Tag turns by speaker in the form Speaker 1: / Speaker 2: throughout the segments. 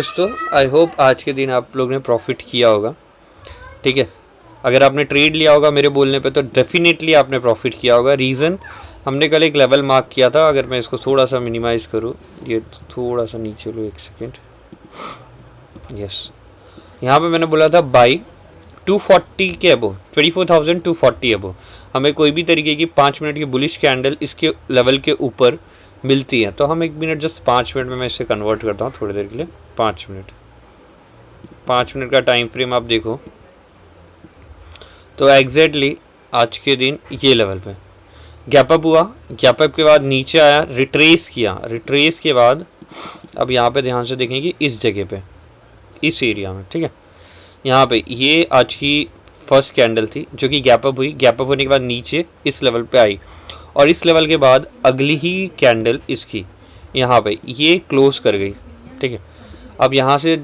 Speaker 1: दोस्तों I hope आज के दिन आप लोग ने प्रॉफिट किया होगा। ठीक है, अगर आपने ट्रेड लिया होगा मेरे बोलने पे तो डेफिनेटली आपने प्रॉफिट किया होगा। रीज़न, हमने कल एक लेवल मार्क किया था। अगर मैं इसको थोड़ा सा मिनिमाइज़ करूँ, ये थोड़ा सा नीचे लो, एक सेकेंड। यस, यहाँ पे मैंने बोला था बाई 240 के अबो, 24,240 अबो हमें कोई भी तरीके की 5 मिनट की बुलिश कैंडल इसके लेवल के ऊपर मिलती है तो हम 1 मिनट जस्ट 5 मिनट में मैं इसे कन्वर्ट करता हूँ थोड़ी देर के लिए। 5 मिनट का टाइम फ्रेम आप देखो तो एग्जैक्टली आज के दिन ये लेवल पे गैप अप हुआ। गैप अप के बाद नीचे आया, रिट्रेस किया, रिट्रेस के बाद अब यहाँ पे ध्यान से देखेंगे इस जगह पे, इस एरिया में। ठीक है, यहाँ पे ये आज की फर्स्ट कैंडल थी जो कि गैप अप हुई। गैप अप होने के बाद नीचे इस लेवल पे आई और इस लेवल के बाद अगली ही कैंडल इसकी यहाँ पे ये क्लोज कर गई। ठीक है, अब यहाँ से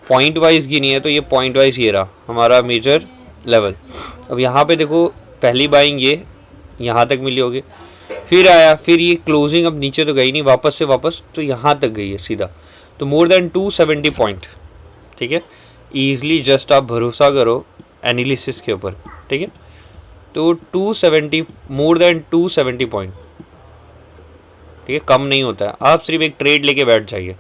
Speaker 1: पॉइंट वाइज गिनी है तो ये पॉइंट वाइज ये रहा हमारा मेजर लेवल। अब यहाँ पे देखो पहली बाइंग ये यहाँ तक मिली होगी, फिर आया, फिर ये क्लोजिंग अब नीचे तो गई नहीं, वापस से वापस तो यहाँ तक गई है सीधा, तो मोर देन 270 पॉइंट। ठीक है, ईजली जस्ट आप भरोसा करो एनालिसिस के ऊपर। ठीक है, तो 270, मोर देन 270 पॉइंट। ठीक है, कम नहीं होता है। आप सिर्फ एक ट्रेड लेके बैठ जाइए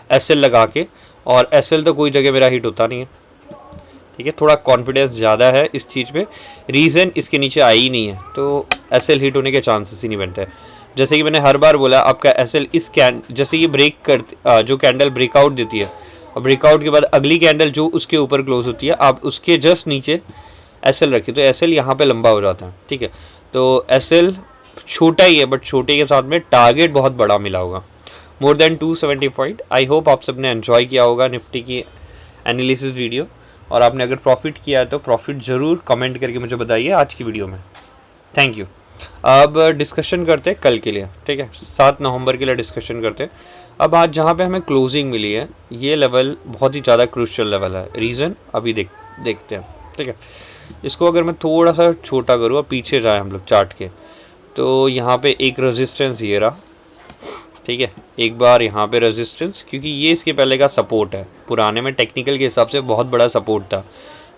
Speaker 1: एसएल लगा के, और एसएल तो कोई जगह मेरा हिट होता नहीं है। ठीक है, थोड़ा कॉन्फिडेंस ज़्यादा है इस चीज़ पे, रीज़न इसके नीचे आई ही नहीं है तो एसएल हिट होने के चांसेस ही नहीं बनते हैं। जैसे कि मैंने हर बार बोला, आपका एसएल इस जैसे ये ब्रेक कर जो कैंडल ब्रेकआउट देती है और ब्रेकआउट के बाद अगली कैंडल जो उसके ऊपर क्लोज होती है, आप उसके जस्ट नीचे एसएल रखिए तो एसएल यहाँ पे लंबा हो जाता है। ठीक है, तो एसएल छोटा ही है बट छोटे के साथ में टारगेट बहुत बड़ा मिला होगा, more than 270 point. I hope आप सबने एंजॉय किया होगा निफ्टी की एनालिसिस वीडियो, और आपने अगर प्रॉफिट किया है तो प्रॉफिट ज़रूर कमेंट करके मुझे बताइए आज की वीडियो में। Thank you. अब डिस्कशन करते हैं कल के लिए। ठीक है, 7 नवंबर के लिए डिस्कशन करते हैं। अब आज जहाँ पे हमें क्लोजिंग मिली है ये लेवल बहुत ही ज़्यादा क्रूशियल लेवल है। रीज़न अभी देखते हैं। ठीक है, इसको अगर मैं थोड़ा सा छोटा करूँ और पीछे जाए हम लोग चार्ट के, तो यहाँ पे एक रेजिस्टेंस ये रहा। ठीक है, एक बार यहाँ पे रेजिस्टेंस, क्योंकि ये इसके पहले का सपोर्ट है, पुराने में टेक्निकल के हिसाब से बहुत बड़ा सपोर्ट था।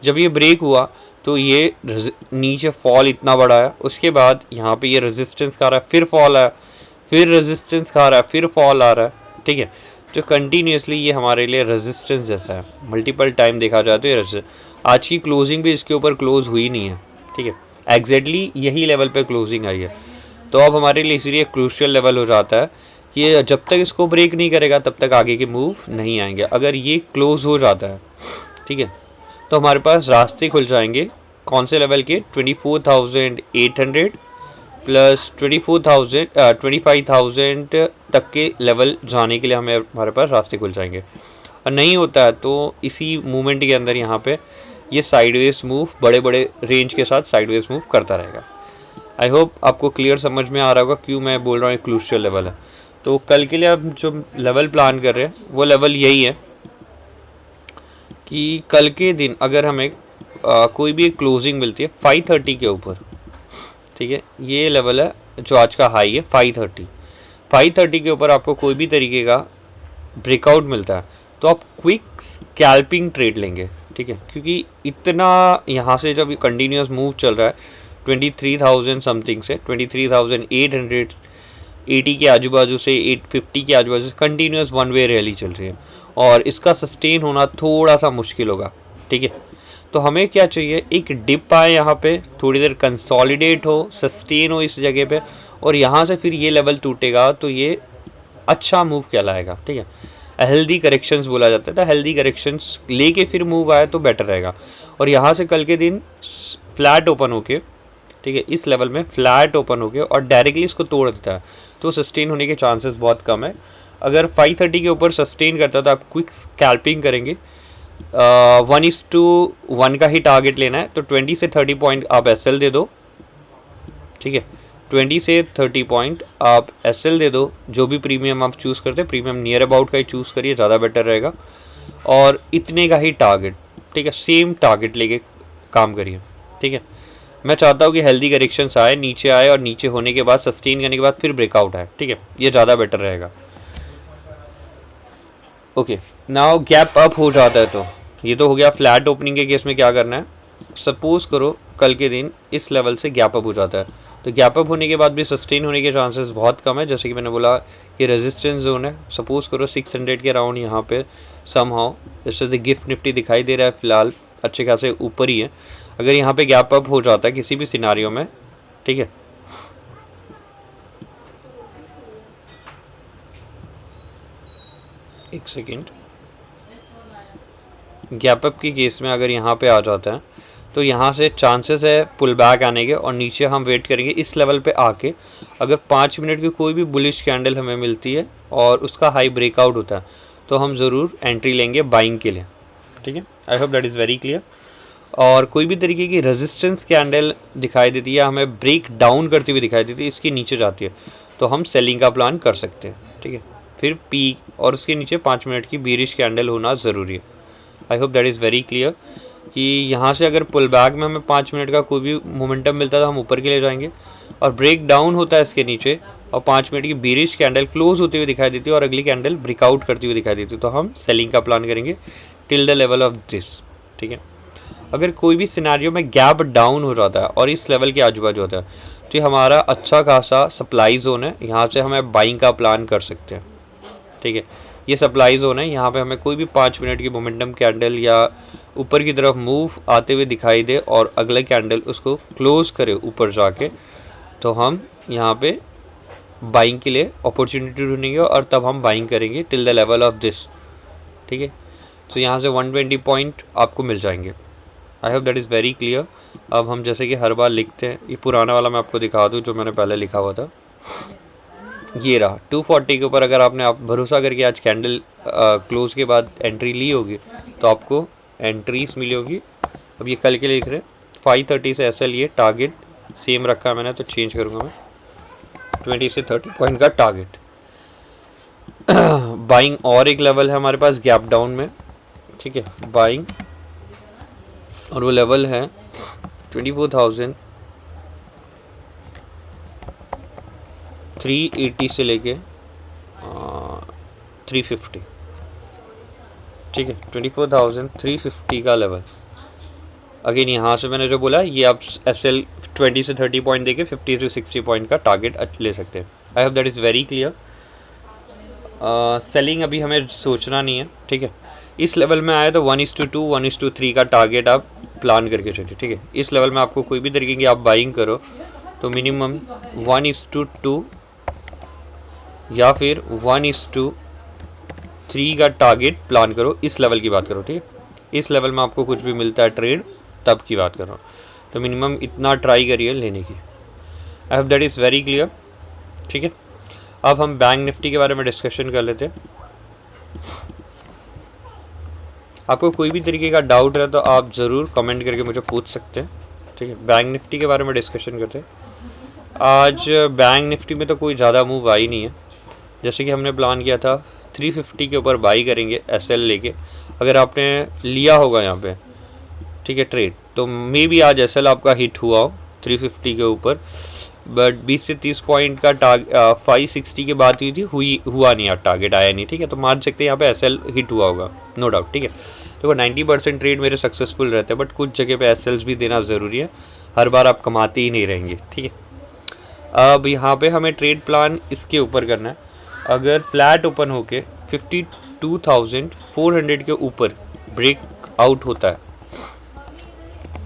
Speaker 1: जब ये ब्रेक हुआ तो ये नीचे फॉल इतना बड़ा है, उसके बाद यहाँ पे ये रेजिस्टेंस खा रहा है, फिर फॉल आया, फिर रेजिस्टेंस खा रहा है, फिर फॉल आ रहा है। ठीक है, तो कंटिन्यूसली ये हमारे लिए रेजिस्टेंस जैसा है, मल्टीपल टाइम देखा जाए तो ये आज की क्लोजिंग भी इसके ऊपर क्लोज हुई नहीं है। ठीक है, एग्जैक्टली यही लेवल पे क्लोजिंग आई है, तो अब हमारे लिए इसीलिए क्रूशियल लेवल हो जाता है कि जब तक इसको ब्रेक नहीं करेगा तब तक आगे के मूव नहीं आएंगे। अगर ये क्लोज हो जाता है, ठीक है, तो हमारे पास रास्ते खुल जाएंगे। कौन से लेवल के? 24,800 प्लस 25,000 तक के लेवल जाने के लिए हमारे पास रास्ते खुल जाएंगे। और नहीं होता है तो इसी मूवमेंट के अंदर यहाँ पे ये साइडवेज मूव, बड़े बड़े रेंज के साथ साइडवेज मूव करता रहेगा। आई होप आपको क्लियर समझ में आ रहा होगा क्यों मैं बोल रहा हूँ एक क्रूशियल लेवल है। तो कल के लिए आप जो लेवल प्लान कर रहे हैं वो लेवल यही है कि कल के दिन अगर हमें कोई भी एक क्लोजिंग मिलती है 530 के ऊपर, ठीक है, ये लेवल है जो आज का हाई है 530 के ऊपर आपको कोई भी तरीके का ब्रेकआउट मिलता है तो आप क्विक स्कैल्पिंग ट्रेड लेंगे। ठीक है, क्योंकि इतना यहाँ से जब कंटिन्यूस मूव चल रहा है 23,000 समथिंग से 23,880 के आजू बाजू से 850 के आजू बाजू से कंटिन्यूस वन वे रैली चल रही है और इसका सस्टेन होना थोड़ा सा मुश्किल होगा। ठीक है, तो हमें क्या चाहिए, एक डिप आए यहाँ पे, थोड़ी देर कंसोलिडेट हो, सस्टेन हो इस जगह पे, और यहाँ से फिर ये लेवल टूटेगा तो ये अच्छा मूव कहलाएगा। ठीक है, हेल्दी करेक्शंस बोला जाता है, तो हेल्दी करेक्शंस लेके फिर मूव आए तो बेटर रहेगा। और यहाँ से कल के दिन फ्लैट ओपन होके, ठीक है, इस लेवल में फ्लैट ओपन होके और डायरेक्टली इसको तोड़ देता है तो सस्टेन होने के चांसेस बहुत कम है। अगर 530 के ऊपर सस्टेन करता है तो आप क्विक स्कैल्पिंग करेंगे। 1:1 का ही टारगेट लेना है तो 20 से 30 पॉइंट आप एसएल दे दो। ठीक है, 20 से 30 पॉइंट आप एसएल दे दो। जो भी प्रीमियम आप चूज़ करते हैं, प्रीमियम नियर अबाउट का ही चूज़ करिए, ज़्यादा बेटर रहेगा। और इतने का ही टारगेट, ठीक है, सेम टारगेट लेके काम करिए। ठीक है, मैं चाहता हूँ कि हेल्दी करेक्शंस आए, नीचे आए और नीचे होने के बाद सस्टेन करने के बाद फिर ब्रेकआउट आए। ठीक है, ये ज़्यादा बेटर रहेगा। ओके, नाउ गैप अप हो जाता है तो ये तो हो गया फ्लैट ओपनिंग के केस में क्या करना है। सपोज करो कल के दिन इस लेवल से गैप अप हो जाता है, तो गैप अप होने के बाद भी सस्टेन होने के चांसेस बहुत कम है। जैसे कि मैंने बोला ये रेजिस्टेंस जोन है, सपोज करो 600 के अराउंड यहाँ पे समहाउ जैसे गिफ्ट निफ्टी दिखाई दे रहा है फिलहाल अच्छे खासे ऊपर ही है। अगर यहाँ पे गैप अप हो जाता है किसी भी सिनारियो में, ठीक है, एक सेकेंड, गैप अप की केस में अगर यहाँ पे आ जाता है तो यहाँ से चांसेस है पुल बैक आने के, और नीचे हम वेट करेंगे इस लेवल पे आके। अगर 5 मिनट की कोई भी बुलिश कैंडल हमें मिलती है और उसका हाई ब्रेकआउट होता है तो हम ज़रूर एंट्री लेंगे बाइंग के लिए, ठीक है। आई hope that is very clear. और कोई भी तरीके की रेजिस्टेंस कैंडल दिखाई देती है, हमें ब्रेक डाउन करती हुई दिखाई देती है, इसके नीचे जाती है तो हम सेलिंग का प्लान कर सकते हैं, ठीक है। फिर पीक और उसके नीचे 5 मिनट की बीरिश कैंडल होना ज़रूरी है। आई hope that is very clear कि यहाँ से अगर पुल बैक में हमें 5 मिनट का कोई भी मोमेंटम मिलता है तो हम ऊपर के लिए जाएंगे, और ब्रेक डाउन होता है इसके नीचे और 5 मिनट की बीरिश कैंडल क्लोज होती हुई दिखाई देती है और अगली कैंडल ब्रेकआउट करती हुई दिखाई देती है तो हम सेलिंग का प्लान करेंगे till the level of this, ठीक है। अगर कोई भी सिनेरियो में गैप डाउन हो जाता है और इस लेवल के आजू बाजू होता है तो ये हमारा अच्छा खासा सप्लाई जोन है, यहाँ से हमें बाइंग का प्लान कर सकते हैं, ठीक है। ये सप्लाई जोन है, यहाँ पे हमें कोई भी 5 मिनट की मोमेंटम कैंडल या ऊपर की तरफ मूव आते हुए दिखाई दे और अगले कैंडल उसको क्लोज करे ऊपर जाके, तो हम यहाँ पे बाइंग के लिए अपॉर्चुनिटी ढूंढेंगे और तब हम बाइंग करेंगे till the level of this, ठीक है। तो यहाँ से 120 पॉइंट आपको मिल जाएंगे। आई hope that is very clear. अब हम जैसे कि हर बार लिखते हैं, ये पुराना वाला मैं आपको दिखा दूँ जो मैंने पहले लिखा हुआ था, ये रहा 240 के ऊपर। अगर आपने आप भरोसा करके आज कैंडल क्लोज के बाद एंट्री ली होगी तो आपको एंट्रीज मिली होगी। अब ये कल के लिए लिख रहे हैं 530 से एसएल, ये टारगेट सेम रखा है मैंने तो चेंज करूँगा मैं 20 से 30 पॉइंट का टारगेट। बाइंग और एक लेवल है हमारे पास गैप डाउन में, ठीक है, बाइंग, और वो लेवल है 24,380 से लेके 350, ठीक है, 24,350 का लेवल। अगेन यहाँ से मैंने जो बोला ये आप एसएल 20 से 30 पॉइंट देके 50 से 60 पॉइंट का टारगेट ले सकते हैं। आई hope that is very clear. Selling अभी हमें सोचना नहीं है, ठीक है। इस लेवल में आए तो 1:2 1:3 का टारगेट आप प्लान करके चलिए, ठीक है। इस लेवल में आपको कोई भी तरीके की आप बाइंग करो तो मिनिमम 1:2 या फिर 1:3 का टारगेट प्लान करो। इस लेवल की बात करो, ठीक है। इस लेवल में आपको कुछ भी मिलता है ट्रेड तब की बात कर रहा हूँ, तो मिनिमम इतना ट्राई करिए लेने की। आई hope that is very clear, ठीक है। अब हम बैंक निफ्टी के बारे में डिस्कशन कर लेते हैं। आपको कोई भी तरीके का डाउट है तो आप ज़रूर कमेंट करके मुझे पूछ सकते हैं, ठीक है। बैंक निफ्टी के बारे में डिस्कशन करते हैं। आज बैंक निफ्टी में तो कोई ज़्यादा मूव आई नहीं है, जैसे कि हमने प्लान किया था 350 के ऊपर बाई करेंगे एसएल लेके। अगर आपने लिया होगा यहाँ पे, ठीक है, ट्रेड, तो मे बी आज एसएल आपका हिट हुआ हो 350 के ऊपर, बट 20 से 30 पॉइंट का 560 के बाद हुआ नहीं, यार टारगेट आया नहीं, ठीक है। तो मान सकते हैं यहाँ पे एसएल हिट हुआ होगा, नो डाउट, ठीक है। देखो 90% ट्रेड मेरे सक्सेसफुल रहते हैं, बट कुछ जगह पे एसएल्स भी देना ज़रूरी है, हर बार आप कमाते ही नहीं रहेंगे, ठीक है। अब यहाँ पे हमें ट्रेड प्लान इसके ऊपर करना है। अगर फ्लैट ओपन होके 52,400 के ऊपर ब्रेक आउट होता है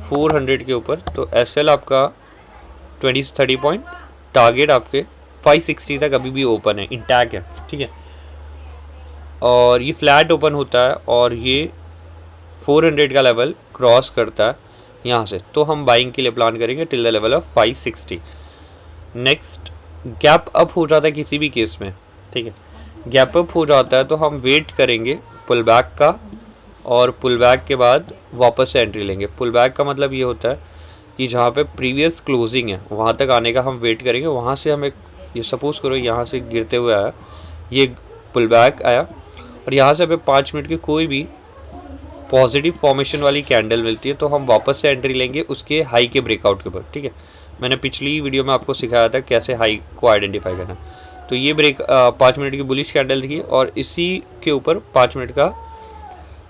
Speaker 1: 400 के ऊपर, तो एसएल आपका 20 से 30 पॉइंट, टारगेट आपके 560 तक अभी भी ओपन है, इंटैक्ट है, ठीक है। और ये फ्लैट ओपन होता है और ये 400 का लेवल क्रॉस करता है यहाँ से, तो हम बाइंग के लिए प्लान करेंगे till the level of 560। Next gap up हो जाता है किसी भी केस में, ठीक है, गैप अप हो जाता है तो हम वेट करेंगे पुल बैक का, और पुल बैक के बाद वापस से एंट्री लेंगे। पुल बैक का मतलब ये होता है कि जहाँ पे प्रीवियस क्लोजिंग है वहाँ तक आने का हम वेट करेंगे। वहाँ से हमें ये सपोज़ करो यहाँ से गिरते हुए आया, ये पुल बैक आया और यहाँ से हमें 5 मिनट की कोई भी पॉजिटिव फॉर्मेशन वाली कैंडल मिलती है तो हम वापस से एंट्री लेंगे उसके हाई के ब्रेकआउट के ऊपर, ठीक है। मैंने पिछली वीडियो में आपको सिखाया था कैसे हाई को आइडेंटिफाई करना। तो ये 5 मिनट की बुलिश कैंडल थी और इसी के ऊपर 5 मिनट का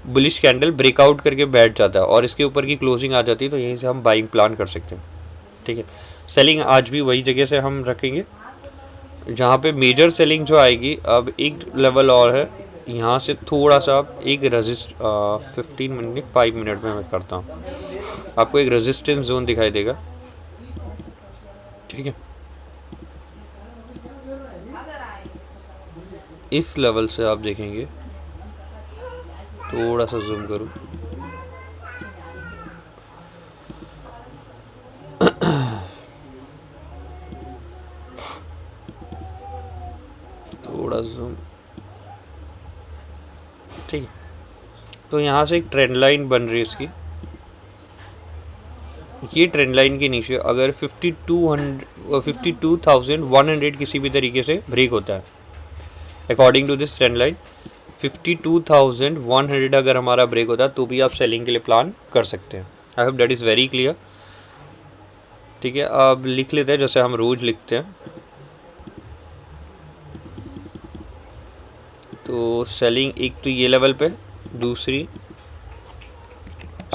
Speaker 1: बुलिश कैंडल ब्रेकआउट करके बैठ जाता है और इसके ऊपर की क्लोजिंग आ जाती है, तो यहीं से हम बाइंग प्लान कर सकते हैं। ठीक है, सेलिंग आज भी वही जगह से हम रखेंगे जहाँ पे मेजर सेलिंग जो आएगी। अब एक लेवल और है, यहाँ से थोड़ा सा एक रजिस्ट 15 मिनट 5 मिनट में मैं करता हूँ, आपको एक रेजिस्टेंस जोन दिखाई देगा। ठीक है, इस लेवल से आप देखेंगे, थोड़ा सा जूम करूँ, थोड़ा जूम। ठीक है, तो यहाँ से एक ट्रेंड लाइन बन रही है इसकी। ये ट्रेंड लाइन के नीचे अगर 52,100 किसी भी तरीके से ब्रेक होता है, according to this trend line 52,100 अगर हमारा ब्रेक होता है तो भी आप सेलिंग के लिए प्लान कर सकते हैं। आई hope that is very clear. ठीक है, अब लिख लेते हैं जैसे हम रोज लिखते हैं। तो सेलिंग एक तो ये लेवल पे, दूसरी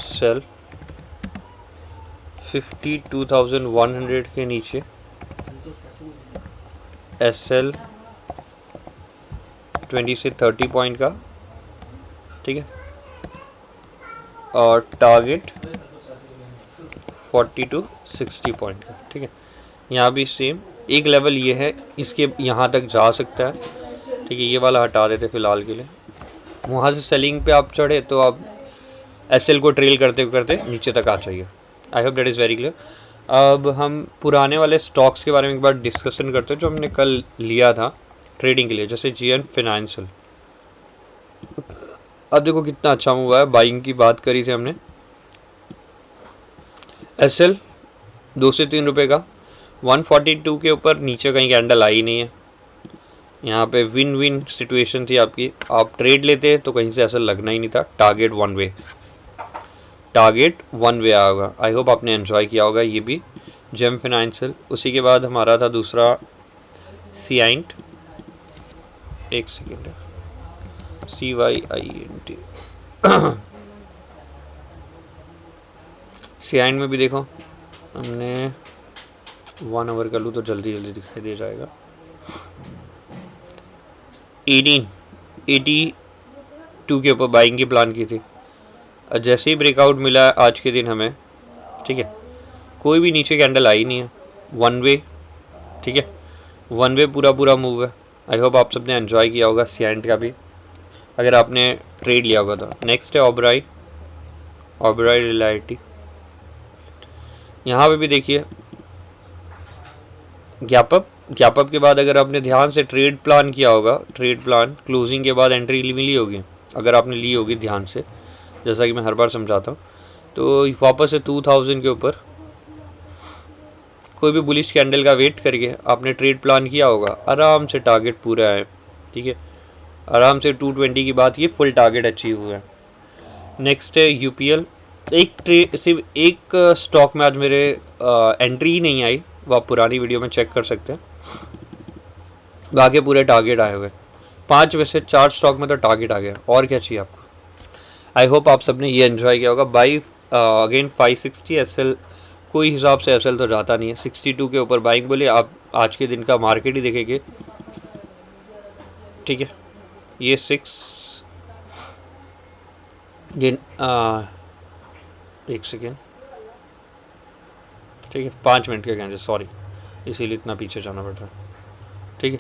Speaker 1: सेल 52,100 के नीचे, SL 20 से 30 पॉइंट का। ठीक है, और टारगेट 40 to 60 पॉइंट का। ठीक है, यहाँ भी सेम एक लेवल ये है, इसके यहाँ तक जा सकता है। ठीक है, ये वाला हटा देते फ़िलहाल के लिए। वहाँ से सेलिंग पे आप चढ़े तो आप SL को ट्रेल करते करते नीचे तक आ जाइए। आई hope that is very clear. अब हम पुराने वाले स्टॉक्स के बारे में एक बार डिस्कशन करते हैं जो हमने कल लिया था ट्रेडिंग के लिए, जैसे GN फाइनेंशियल। अब देखो कितना अच्छा मूव है, बाइंग की बात करी थी हमने। SL 2 से 3 रुपये का 142 के ऊपर नीचे कहीं कैंडल आई नहीं है। यहाँ पे विन विन सिचुएशन थी आपकी, आप ट्रेड लेते तो कहीं से ऐसा लगना ही नहीं था। टारगेट वन वे आया होगा। आई होप आपने एंजॉय किया होगा ये भी जेम फाइनेंशियल। उसी के बाद हमारा था दूसरा सियाइंट, एक सेकेंड, CYINT। सियाइंट में भी देखो हमने 1 आवर का लूँ तो जल्दी जल्दी दिखाई दे जाएगा। 82 के ऊपर बाइंग की प्लान की थी। जैसे ही ब्रेकआउट मिला आज के दिन हमें, ठीक है, कोई भी नीचे कैंडल आई नहीं है, वन वे। ठीक है, वन वे पूरा मूव है। आई होप आप सबने एंजॉय किया होगा सियाइंट का भी, अगर आपने ट्रेड लिया होगा तो। नेक्स्ट है ओबराई रियलिटी। यहाँ पे भी देखिए गैप अप के बाद अगर आपने ध्यान से ट्रेड प्लान किया होगा, ट्रेड प्लान क्लोजिंग के बाद एंट्री मिली होगी, अगर आपने ली होगी ध्यान से, जैसा कि मैं हर बार समझाता हूँ, तो वापस से 2000 के ऊपर कोई भी बुलिश कैंडल का वेट करके आपने ट्रेड प्लान किया होगा, आराम से टारगेट पूरा है। ठीक है, आराम से 220 की बात, ये फुल टारगेट अचीव हुआ है। नेक्स्ट है UPL। सिर्फ एक स्टॉक में आज मेरे एंट्री ही नहीं आई, वो आप पुरानी वीडियो में चेक कर सकते हैं, बाकी पूरे टारगेट आए हुए। 5 में से 4 स्टॉक में तो टारगेट आ गया, और क्या चाहिए आपको। आई होप आप सबने ये एंजॉय किया होगा। बाई अगेन 560 SL, कोई हिसाब से SL तो जाता नहीं है। 62 के ऊपर बाइंग बोले आप आज के दिन का मार्केट ही देखेंगे। ठीक है, ये 6 दिन एक सेकेंड, ठीक है, 5 मिनट के कैंडल, सॉरी इसीलिए इतना पीछे जाना पड़ रहा है। ठीक है,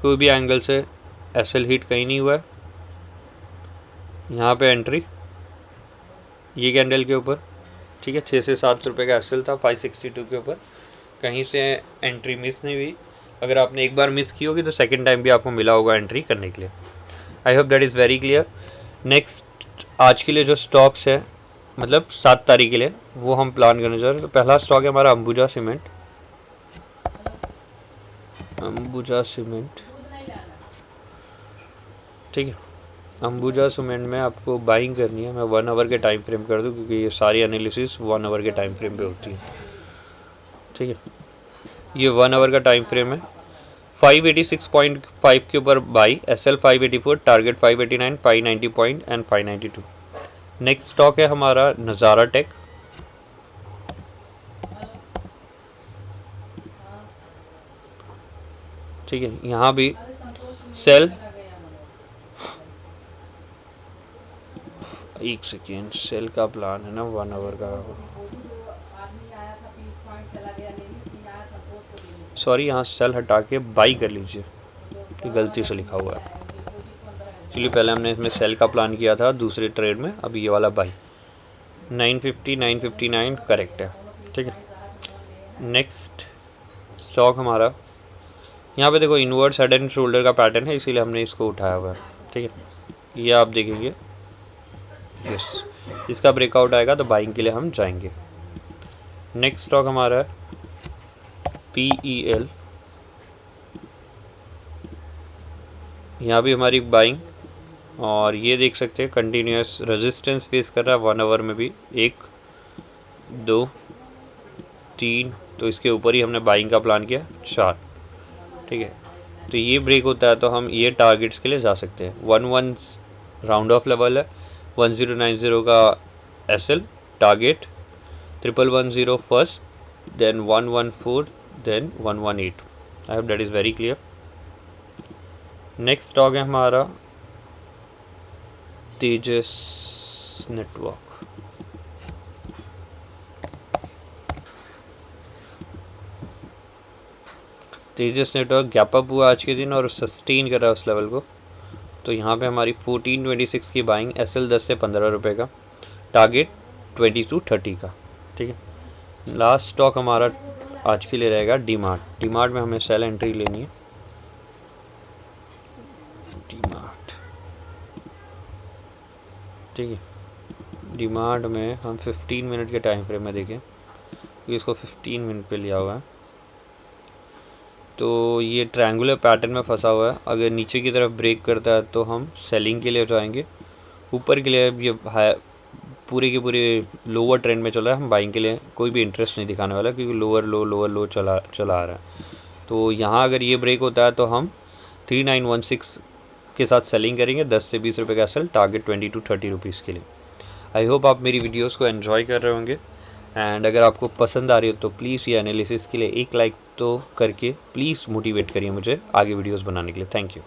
Speaker 1: कोई भी एंगल से SL हिट कहीं नहीं हुआ है। यहाँ पे एंट्री ये कैंडल के ऊपर, ठीक है, 6 से 7 रुपये का SL था 562 के ऊपर, कहीं से एंट्री मिस नहीं हुई। अगर आपने एक बार मिस की होगी तो सेकंड टाइम भी आपको मिला होगा एंट्री करने के लिए। आई hope that is very clear. Next आज के लिए जो स्टॉक्स है, मतलब 7 तारीख के लिए, वो हम प्लान करने जा रहे हैं। तो पहला स्टॉक है हमारा अंबुजा सीमेंट। ठीक है, अंबुजा सीमेंट में आपको बाइंग करनी है। मैं 1 आवर के टाइम फ्रेम कर दूं क्योंकि ये सारी एनालिसिस 1 आवर के टाइम फ्रेम पे होती है। ठीक है, ये 1 आवर का टाइम फ्रेम है। 586.5 के ऊपर by, SL 584, target 589, 590 point and 592। Next stock है हमारा नज़ारा टेक। ठीक है, यहाँ भी सेल, एक सेकेंड, सेल का प्लान है ना 1 आवर का, सॉरी यहाँ सेल हटा के बाई कर लीजिए, ये गलती से लिखा हुआ है। चलिए पहले हमने इसमें सेल का प्लान किया था दूसरे ट्रेड में, अब ये वाला बाई 950 959 करेक्ट है। ठीक है, नेक्स्ट स्टॉक हमारा यहाँ पे देखो इनवर्ट हेड एंड शोल्डर का पैटर्न है, इसीलिए हमने इसको उठाया हुआ है। ठीक है, ये आप देखेंगे, यस, इसका ब्रेकआउट आएगा तो बाइंग के लिए हम जाएंगे। नेक्स्ट स्टॉक हमारा है PEL, यहाँ भी हमारी बाइंग, और ये देख सकते हैं कंटिन्यूस रेजिस्टेंस फेस कर रहा है 1 आवर में भी, 1 2 3, तो इसके ऊपर ही हमने बाइंग का प्लान किया 4। ठीक है, तो ये ब्रेक होता है तो हम ये टारगेट्स के लिए जा सकते हैं। 11 राउंड ऑफ लेवल है, 1090 का SL target, 1110 first, then 114, then 118। I hope that is very clear. Next stock है हमारा Tejas network. Tejas network gap up हुआ आज के दिन और सस्टेन कर रहा है उस लेवल को, तो यहाँ पे हमारी 1426 की बाइंग, SL 10 से 15 रुपये का, टारगेट 2230 का। ठीक है, लास्ट स्टॉक हमारा आज के लिए रहेगा डीमार्ट। डीमार्ट में हमें सेल एंट्री लेनी है। डीमार्ट, ठीक है, डीमार्ट में हम 15 मिनट के टाइम फ्रेम में देखें, इसको 15 मिनट पे लिया हुआ है, तो ये ट्रायंगुलर पैटर्न में फंसा हुआ है। अगर नीचे की तरफ ब्रेक करता है तो हम सेलिंग के लिए जाएंगे, ऊपर के लिए ये पूरे के पूरे लोअर ट्रेंड में चला है, हम बाइंग के लिए कोई भी इंटरेस्ट नहीं दिखाने वाला, क्योंकि लोअर लो चला आ रहा है। तो यहाँ अगर ये ब्रेक होता है तो हम 3916 के साथ सेलिंग करेंगे, 10 से 20 रुपये का सेल, टारगेट 20 to 30 रुपीज़ के लिए। आई होप आप मेरी वीडियोस को एंजॉय कर रहे होंगे, एंड अगर आपको पसंद आ रही हो तो प्लीज़ ये एनालिसिस के लिए एक लाइक तो करके प्लीज़ मोटिवेट करिए मुझे आगे वीडियोस बनाने के लिए। Thank you.